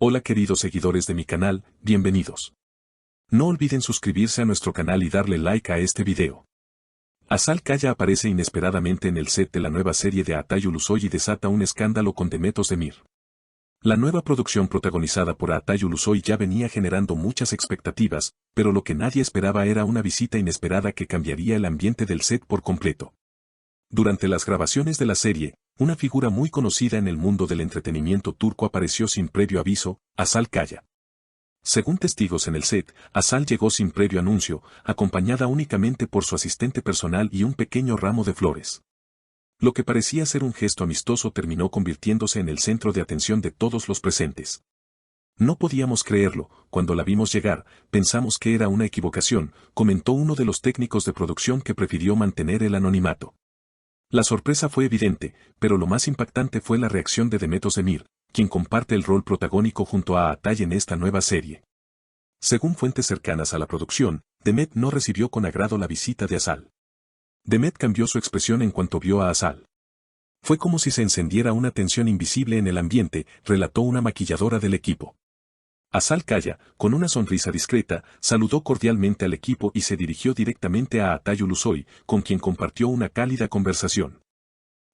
Hola queridos seguidores de mi canal, bienvenidos. No olviden suscribirse a nuestro canal y darle like a este video. Asal Kaya aparece inesperadamente en el set de la nueva serie de Atay Ulusoy y desata un escándalo con Demet Özdemir. La nueva producción protagonizada por Atay Ulusoy ya venía generando muchas expectativas, pero lo que nadie esperaba era una visita inesperada que cambiaría el ambiente del set por completo. Durante las grabaciones de la serie, una figura muy conocida en el mundo del entretenimiento turco apareció sin previo aviso, Asal Kaya. Según testigos en el set, Asal llegó sin previo anuncio, acompañada únicamente por su asistente personal y un pequeño ramo de flores. Lo que parecía ser un gesto amistoso terminó convirtiéndose en el centro de atención de todos los presentes. No podíamos creerlo, cuando la vimos llegar, pensamos que era una equivocación, comentó uno de los técnicos de producción que prefirió mantener el anonimato. La sorpresa fue evidente, pero lo más impactante fue la reacción de Demet Özdemir, quien comparte el rol protagónico junto a Atay en esta nueva serie. Según fuentes cercanas a la producción, Demet no recibió con agrado la visita de Asal. Demet cambió su expresión en cuanto vio a Asal. Fue como si se encendiera una tensión invisible en el ambiente, relató una maquilladora del equipo. Asal Kaya, con una sonrisa discreta, saludó cordialmente al equipo y se dirigió directamente a Atay Ulusoy, con quien compartió una cálida conversación.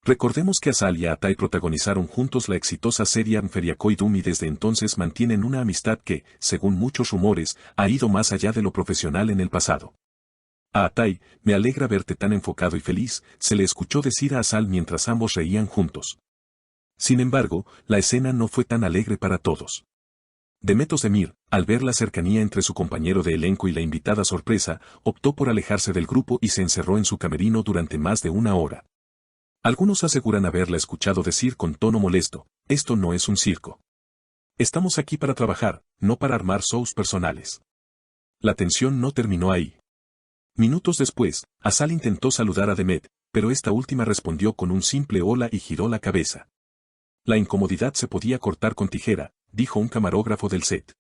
Recordemos que Asal y Atay protagonizaron juntos la exitosa serie Feriakoydum y desde entonces mantienen una amistad que, según muchos rumores, ha ido más allá de lo profesional en el pasado. A Atay, me alegra verte tan enfocado y feliz, se le escuchó decir a Asal mientras ambos reían juntos. Sin embargo, la escena no fue tan alegre para todos. Demet Özdemir, al ver la cercanía entre su compañero de elenco y la invitada sorpresa, optó por alejarse del grupo y se encerró en su camerino durante más de una hora. Algunos aseguran haberla escuchado decir con tono molesto, esto no es un circo. Estamos aquí para trabajar, no para armar shows personales. La tensión no terminó ahí. Minutos después, Asal intentó saludar a Demet, pero esta última respondió con un simple hola y giró la cabeza. La incomodidad se podía cortar con tijera, dijo un camarógrafo del set.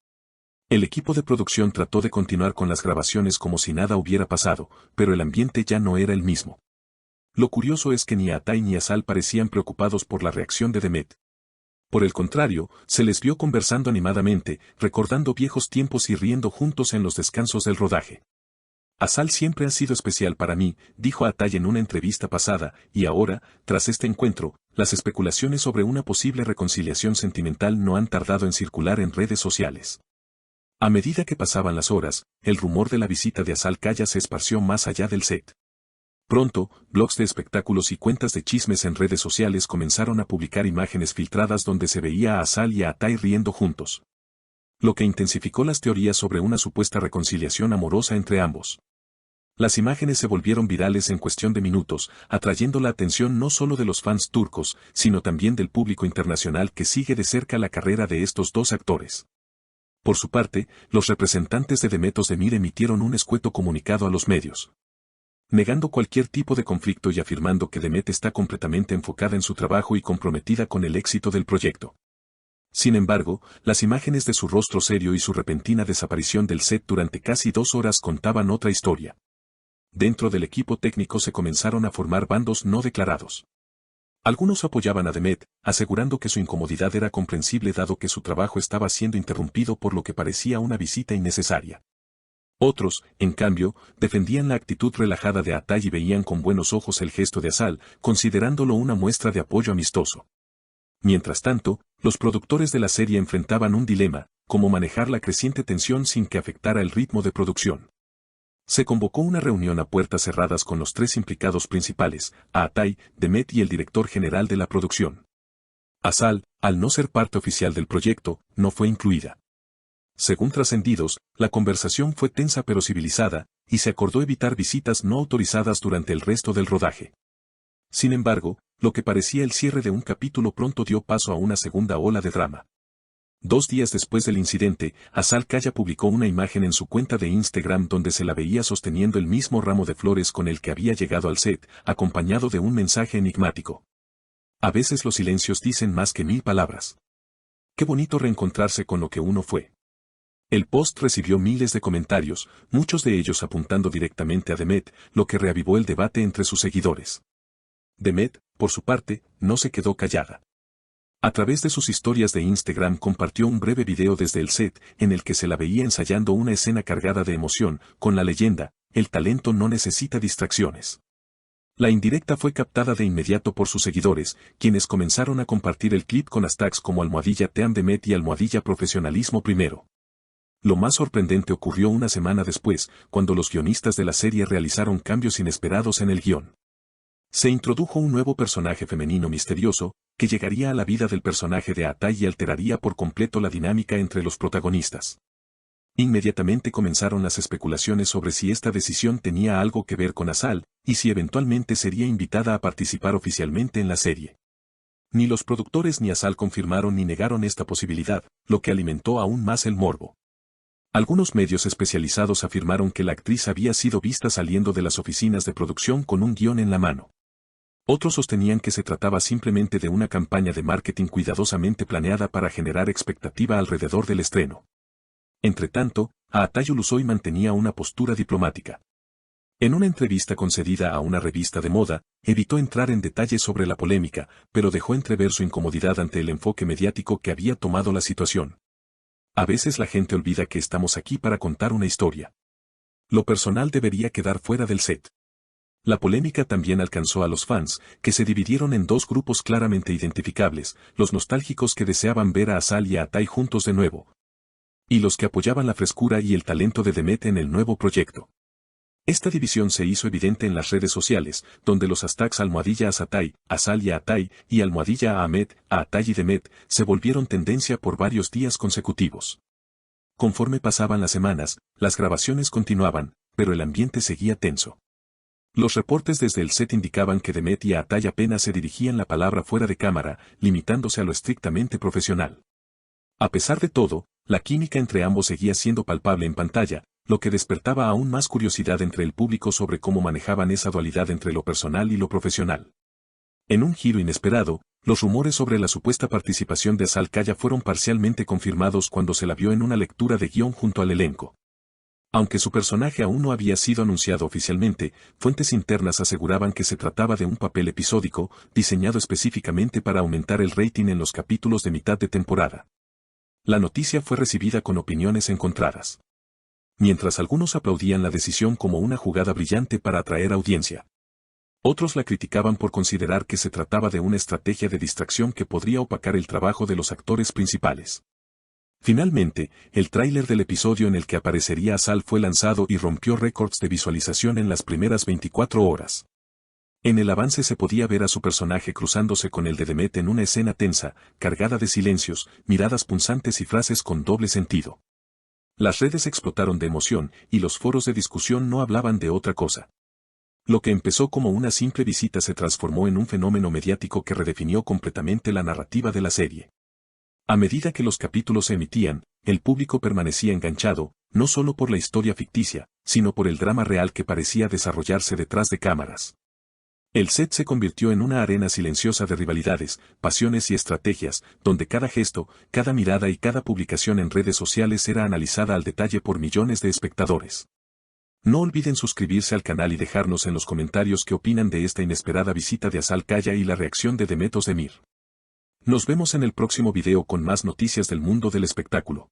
El equipo de producción trató de continuar con las grabaciones como si nada hubiera pasado, pero el ambiente ya no era el mismo. Lo curioso es que ni Atay ni Asal parecían preocupados por la reacción de Demet. Por el contrario, se les vio conversando animadamente, recordando viejos tiempos y riendo juntos en los descansos del rodaje. Asal siempre ha sido especial para mí, dijo Atay en una entrevista pasada, y ahora, tras este encuentro, las especulaciones sobre una posible reconciliación sentimental no han tardado en circular en redes sociales. A medida que pasaban las horas, el rumor de la visita de Asal Kaya se esparció más allá del set. Pronto, blogs de espectáculos y cuentas de chismes en redes sociales comenzaron a publicar imágenes filtradas donde se veía a Asal y a Atay riendo juntos. Lo que intensificó las teorías sobre una supuesta reconciliación amorosa entre ambos. Las imágenes se volvieron virales en cuestión de minutos, atrayendo la atención no solo de los fans turcos, sino también del público internacional que sigue de cerca la carrera de estos dos actores. Por su parte, los representantes de Demet Özdemir emitieron un escueto comunicado a los medios, negando cualquier tipo de conflicto y afirmando que Demet está completamente enfocada en su trabajo y comprometida con el éxito del proyecto. Sin embargo, las imágenes de su rostro serio y su repentina desaparición del set durante casi 2 horas contaban otra historia. Dentro del equipo técnico se comenzaron a formar bandos no declarados. Algunos apoyaban a Demet, asegurando que su incomodidad era comprensible dado que su trabajo estaba siendo interrumpido por lo que parecía una visita innecesaria. Otros, en cambio, defendían la actitud relajada de Atay y veían con buenos ojos el gesto de Asal, considerándolo una muestra de apoyo amistoso. Mientras tanto, los productores de la serie enfrentaban un dilema, cómo manejar la creciente tensión sin que afectara el ritmo de producción. Se convocó una reunión a puertas cerradas con los 3 implicados principales, Atay, Demet y el director general de la producción. Asal, al no ser parte oficial del proyecto, no fue incluida. Según trascendidos, la conversación fue tensa pero civilizada, y se acordó evitar visitas no autorizadas durante el resto del rodaje. Sin embargo, lo que parecía el cierre de un capítulo pronto dio paso a una segunda ola de drama. 2 días después del incidente, Asal Kaya publicó una imagen en su cuenta de Instagram donde se la veía sosteniendo el mismo ramo de flores con el que había llegado al set, acompañado de un mensaje enigmático. A veces los silencios dicen más que 1000 palabras. Qué bonito reencontrarse con lo que uno fue. El post recibió miles de comentarios, muchos de ellos apuntando directamente a Demet, lo que reavivó el debate entre sus seguidores. Demet, por su parte, no se quedó callada. A través de sus historias de Instagram compartió un breve video desde el set, en el que se la veía ensayando una escena cargada de emoción, con la leyenda: el talento no necesita distracciones. La indirecta fue captada de inmediato por sus seguidores, quienes comenzaron a compartir el clip con hashtags como #TeamDemet y #profesionalismo primero. Lo más sorprendente ocurrió una semana después, cuando los guionistas de la serie realizaron cambios inesperados en el guión. Se introdujo un nuevo personaje femenino misterioso, que llegaría a la vida del personaje de Atai y alteraría por completo la dinámica entre los protagonistas. Inmediatamente comenzaron las especulaciones sobre si esta decisión tenía algo que ver con Asal, y si eventualmente sería invitada a participar oficialmente en la serie. Ni los productores ni Asal confirmaron ni negaron esta posibilidad, lo que alimentó aún más el morbo. Algunos medios especializados afirmaron que la actriz había sido vista saliendo de las oficinas de producción con un guión en la mano. Otros sostenían que se trataba simplemente de una campaña de marketing cuidadosamente planeada para generar expectativa alrededor del estreno. Entretanto, Atayu Lusoi mantenía una postura diplomática. En una entrevista concedida a una revista de moda, evitó entrar en detalles sobre la polémica, pero dejó entrever su incomodidad ante el enfoque mediático que había tomado la situación. A veces la gente olvida que estamos aquí para contar una historia. Lo personal debería quedar fuera del set. La polémica también alcanzó a los fans, que se dividieron en dos grupos claramente identificables: los nostálgicos que deseaban ver a Asal y a Atai juntos de nuevo, y los que apoyaban la frescura y el talento de Demet en el nuevo proyecto. Esta división se hizo evidente en las redes sociales, donde los hashtags #Asatai, Asal y Atai, y #Ahmed, Atai y Demet, se volvieron tendencia por varios días consecutivos. Conforme pasaban las semanas, las grabaciones continuaban, pero el ambiente seguía tenso. Los reportes desde el set indicaban que Demet y Atai apenas se dirigían la palabra fuera de cámara, limitándose a lo estrictamente profesional. A pesar de todo, la química entre ambos seguía siendo palpable en pantalla, lo que despertaba aún más curiosidad entre el público sobre cómo manejaban esa dualidad entre lo personal y lo profesional. En un giro inesperado, los rumores sobre la supuesta participación de Asal Kaya fueron parcialmente confirmados cuando se la vio en una lectura de guión junto al elenco. Aunque su personaje aún no había sido anunciado oficialmente, fuentes internas aseguraban que se trataba de un papel episódico, diseñado específicamente para aumentar el rating en los capítulos de mitad de temporada. La noticia fue recibida con opiniones encontradas. Mientras algunos aplaudían la decisión como una jugada brillante para atraer audiencia, otros la criticaban por considerar que se trataba de una estrategia de distracción que podría opacar el trabajo de los actores principales. Finalmente, el tráiler del episodio en el que aparecería Asal fue lanzado y rompió récords de visualización en las primeras 24 horas. En el avance se podía ver a su personaje cruzándose con el de Demet en una escena tensa, cargada de silencios, miradas punzantes y frases con doble sentido. Las redes explotaron de emoción, y los foros de discusión no hablaban de otra cosa. Lo que empezó como una simple visita se transformó en un fenómeno mediático que redefinió completamente la narrativa de la serie. A medida que los capítulos se emitían, el público permanecía enganchado, no solo por la historia ficticia, sino por el drama real que parecía desarrollarse detrás de cámaras. El set se convirtió en una arena silenciosa de rivalidades, pasiones y estrategias, donde cada gesto, cada mirada y cada publicación en redes sociales era analizada al detalle por millones de espectadores. No olviden suscribirse al canal y dejarnos en los comentarios qué opinan de esta inesperada visita de Asal Kaya y la reacción de Demet Özdemir. Nos vemos en el próximo video con más noticias del mundo del espectáculo.